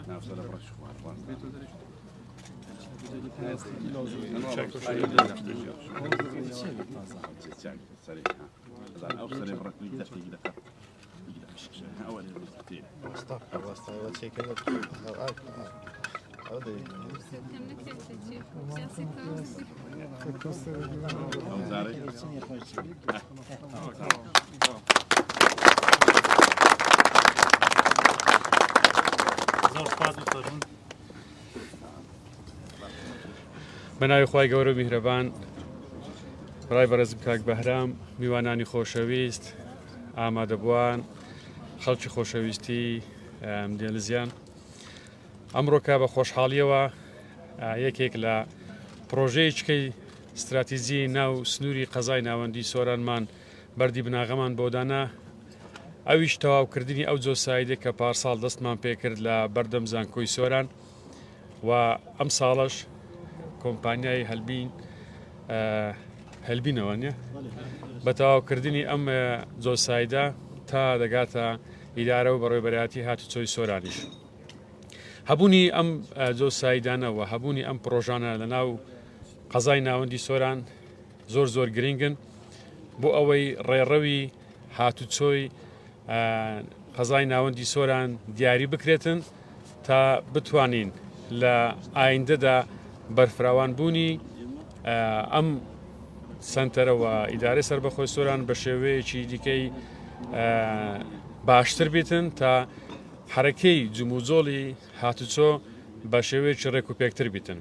نفسه برش خوار بەناوی خوای گەورە و میهرەبان بەڕای بەڕێزم کاک بەهرام میوانانی خۆشەویست ئامادەبووان خەڵکی خۆشەویستی دێلزیان ئەمڕۆکە بە خۆشحاڵیەوە یەکێک لە پرۆژەیەکەی استراتیژی ناو سنووری قەزای ناوەندی سۆرانمان بەردی بناغەمان بۆدانا ئەویش تەواوکردنی ئەو جۆسایدێک کە پارساڵ دەستمان پێکرد لە بەردەم زانکۆی سۆران و ئەم ساڵش کۆمپانیای هەلبینەوە نیە بە تەواوکردنی ئەم جۆسایدە تا دەگاتە ئیدارە و بەڕێوەبەرایەتی هاتوچۆی سۆرانیش هەبوونی ئەم جۆسایدانەوە هەبوونی ئەم پرۆژانە لە ناو قەزای ناوەندی سۆران زۆر گرنگن بۆ ئەوەی ڕێڕەوی هاتوچۆی قەزای ناوەندی سۆران دیاری بکرێتن تا بتوانین لە ئایندەدا بەرفراوان بوونی ئەم سنتەرەوە ئیدارەی سەربەخۆی سۆران بە شێوەیەکی دیکەی باشتر بیتن تا حرەکەی جموجۆڵی هاتوچۆ بە شێوەیەکی ڕێک و پێکتر بیتن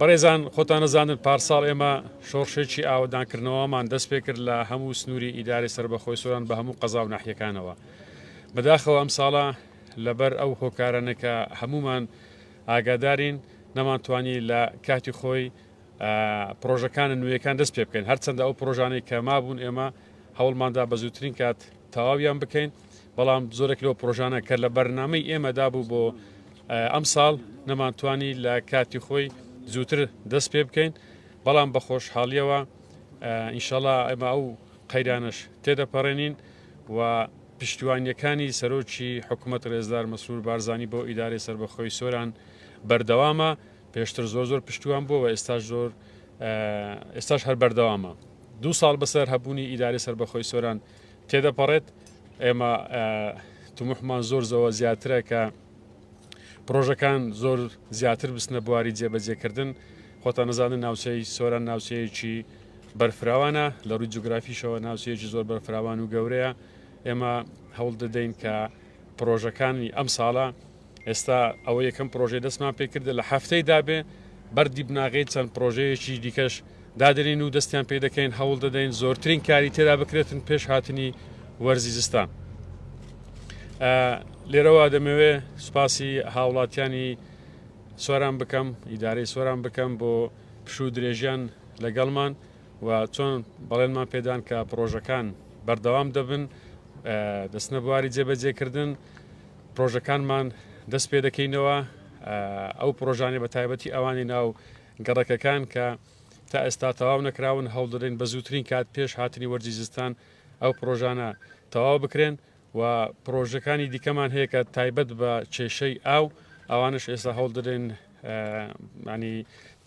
بەڕێزان خۆتان نەزانن پارساڵ ئێمە شۆڕشێکی ئاوەدانکردنەوەمان دەست پێ کرد لە هەموو سنووری ئیدارەی سەربەخۆی سۆران بە هەموو قەزا و ناحیەکانەوە بەداخەوە ئەم ساڵە لەبەر ئەو هۆکارانەکە هەمومان ئاگادارین نەمانتوانی لە کاتی خۆی پرۆژەکان نوێیەکان دەست پێ بکەین هەرچەندە ئەو پرۆژانەی کە مابوون ئێمە هەوڵماندا بە زووترین کات تەواویان بکەین بەڵام زۆرێک لەو پرۆژانە کە لە بەرنامەی ئێمەدا بوو بۆ ئەم ساڵ نەمانتوانی لە کاتی خۆی زووتر دەست پێ بکەین بەڵام بە خۆشحاڵیەوە ئینشاڵا ئێمە ئەو قەیرانش تێدەپەڕێنین و پشتیوانیەکانی سەرۆکی حکوومەت ڕێزدار مەسرور بارزانی بۆ ئیدارەی سەربەخۆی سۆران بەردەوامە پێشتر زۆر پشتیوان بووە ئێستاش هەر بەردەوامە 2 ساڵ بەسەر هەبوونی ئیدارەی سەربەخۆی سۆران تێدەپەڕێت ئێمە تومحمان زۆرەوە زیاترە کە پرۆژەکان زۆر زیاتر بستنە بواری جێبەجێکردن خۆتان نەزانن ناوچەی سۆران ناوچەیەکی بەرفراوانە لە ڕووی جوگرافیشەوە ناوچەیەکی زۆر بەرفراوان و گەورەیە ئێمە هەوڵ دەدەین کە پرۆژەکانی ئەم ساڵە ئێستا ئەوە یەکەم پرۆژەی دەستمان پێکردە لە هەفتەی دابێ بەردی بناغی چەند پرۆژەیەکی دیکەش دادرین و دەستیان پێ دەکەین هەوڵ دەدەین زۆرترین کاری تێدا بکرێتن پێش هاتنی وەرزی زستان لێرەوە دەمەوێ سوپاسی هاوڵاتیانی سۆران بکەم ئیدارەی سۆران بکەم بۆ پشوو درێژیان لەگەڵمان و چۆن بەڵێنمان پێدان کە پرۆژەکان بەردەوام دەبن دەستنە بواری جێبەجێکردن پرۆژەکانمان دەست پێ دەکەینەوە ئەو پرۆژانی بە تایبەتی ئەوانی ناو گەڕەکەکان کە تا ئێستا تەواو نەکراون هەوڵ دەدەین بە زووترین کات پێش هاتنی وەرزی زستان ئەو پرۆژانە تەواو بکرێن و پرۆژەکانی دیکەمان هەیە کە تایبەت بە کێشەی ئەوانش ئێستا هەوڵ دەدەین ینی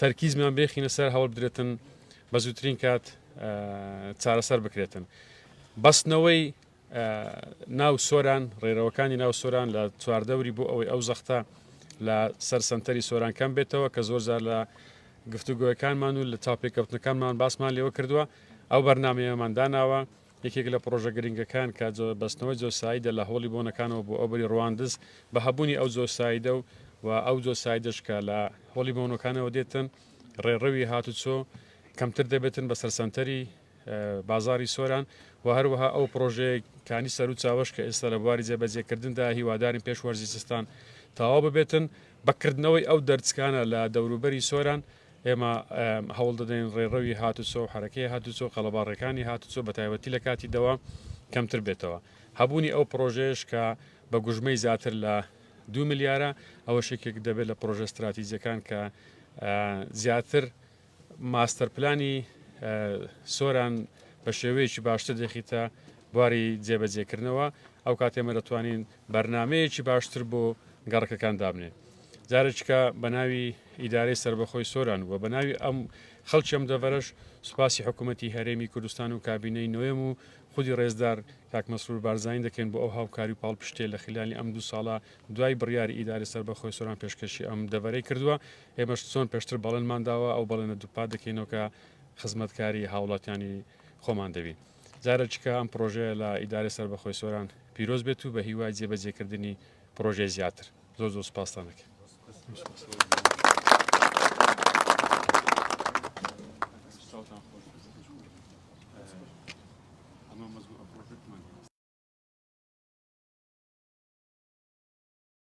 تەرکیزمان بێخینە سەر هەوڵ بدرێتن بە زووترین کات چارەسەر بکرێتن بەستنەوەی ناو سۆران ڕێرەوەکانی ناو سۆران لە چواردەوری بۆ ئەوەی ئەو زەختە لە سەر سنتەری سۆران کەم بێتەوە کە زۆرجار لە گفتوگۆیەکانمان و لە چاپێککەوتنەکانمان باسمان لێوە کردووە ئەو بەرنمەیەمان داناوە یەکێک لە پرۆژە گرنگەکان کە بەستنەوەی جۆسایدە لە هۆڵی بۆنەکانەوە بۆ ئەوبەری ڕواندز بە هەبوونی ئەو جۆسایدە و ئەو جۆسایدەش کە لە هۆڵی بۆنەکانەوە دێتن ڕێڕەوی هاتوچۆ کەمتر دەبێتن بە سەرسەنتەری بازاری سۆران و هەروەها ئەو پرۆژەیەکانی سەر و چاوەش کە ئێستا لە بواری جێبەجێکردندا هیوادارین پێش وەرزی سستان تەواو ببێتن بەکردنەوەی ئەو دەرچکانە لە دەوروبەری سۆران ئێمە هەوڵ دەدەین ڕێڕەوی هاتوچۆ و حرەکەی هاتوچۆ قەڵەباڕەکانی هاتوچۆ بە تایبەتی لە کاتی دەوا کەمتر بێتەوە هەبوونی ئەو پرۆژەیەش کە بە گوژمەی زیاتر لە 2 ملیارە ئەوە شێکێک دەبێت لە پرۆژە استراتیجیەکان کە زیاتر ماستەرپلانی سۆران بە شێوەیەکی باشتر دەخیتە بواری جێبەجێکردنەوە ئەو کاتێمە دەتوانین بەرنمەیەکی باشتر بۆ گەڕەکەکان دابنێ. جارێککە بە ناوی ئیدارەی سربەخۆی سۆران و بە ناوی ئەم خەڵکی ئەم دەڤەرەش سوپاسی حکوومەتی هەرێمی کوردستان و کابینەی نوێم و خودی ڕێزدار کاک مەسرور بارزانین دەکەن بۆ ئەو هاوکاری و پاڵپشتێ لە خلالی ئەم 2 ساڵە دوای بڕیاری ئیداری سربەخۆی سۆران پێشکەشی ئەم دەڤەرەی کردووە. ئێمەش چۆن پێشتر بەڵێنمانداوە ئەو بەڵێنە دووپات دەکەینەوە کە خزمەتکاری هاوڵاتیانی خۆمان دەوی. جارێککە ئەم پرۆژەیە لە ئیداری سربەخۆی سۆران پیرۆز بێت و بە هیوای جێبەجێکردنی پرۆژێ زیاتر. زۆر سوپاسدانەکە.